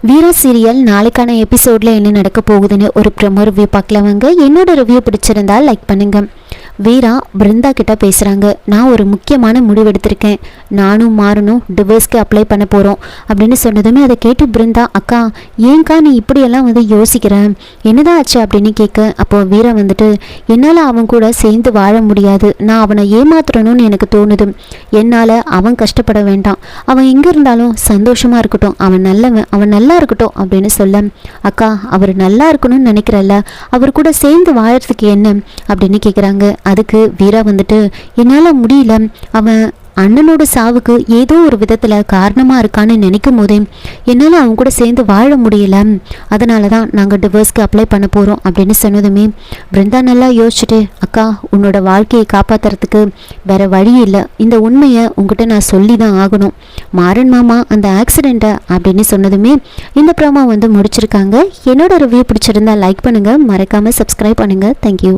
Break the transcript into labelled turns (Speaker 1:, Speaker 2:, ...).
Speaker 1: வீரா serial நாளைக்கான எபிசோட்ல என்ன நடக்க போகுதுன்னு ஒரு ப்ரோமோ ரிவ்யூ பார்க்கலாம் வாங்க. என்னோட ரிவ்யூ பிடிச்சிருந்தா லைக் பண்ணுங்க. வீரா பிருந்தா கிட்ட பேசுகிறாங்க. நான் ஒரு முக்கியமான முடிவு எடுத்திருக்கேன், நானும் மாறணும் டிவோர்ஸ்க்கு அப்ளை பண்ண போகிறோம் அப்படின்னு சொன்னதுமே அதை கேட்டு பிருந்தா, அக்கா ஏன்க்கா நீ இப்படியெல்லாம் யோசிக்கிறேன், என்னதான் ஆச்சு அப்படின்னு கேட்க, அப்போ வீரா என்னால் அவன் கூட சேர்ந்து வாழ முடியாது, நான் அவனை ஏமாத்துறணும்னு எனக்கு தோணுது, என்னால் அவன் கஷ்டப்பட வேண்டாம், அவன் எங்கே இருந்தாலும் சந்தோஷமாக இருக்கட்டும், அவன் நல்லா இருக்கட்டும் அப்படின்னு சொல்ல, அக்கா அவர் நல்லா இருக்கணும்னு நினைக்கிறல்ல, அவர் கூட சேர்ந்து வாழறதுக்கு என்ன அப்படின்னு கேட்குறாங்க. அதுக்கு வீரா என்னால் முடியல, அவன் அண்ணனோட சாவுக்கு ஏதோ ஒரு விதத்தில் காரணமாக இருக்கான்னு நினைக்கும் போதே என்னால் அவன் கூட சேர்ந்து வாழ முடியல, அதனால தான் நாங்கள் டிவோர்ஸ்க்கு அப்ளை பண்ண போகிறோம் அப்படின்னு சொன்னதுமே பிருந்தா நல்லா யோசிச்சுட்டு, அக்கா உன்னோட வாழ்க்கையை காப்பாற்றுறதுக்கு வேற வழி இல்லை, இந்த உண்மையை உங்ககிட்ட நான் சொல்லி தான் ஆகணும், மாறன் மாமா அந்த ஆக்சிடெண்ட்டை அப்படின்னு சொன்னதுமே இந்த ப்ரோமோ முடிச்சிருக்காங்க. என்னோட ரிவ்யூ பிடிச்சிருந்தா லைக் பண்ணுங்கள், மறக்காமல் சப்ஸ்கிரைப் பண்ணுங்கள். தேங்க்யூ.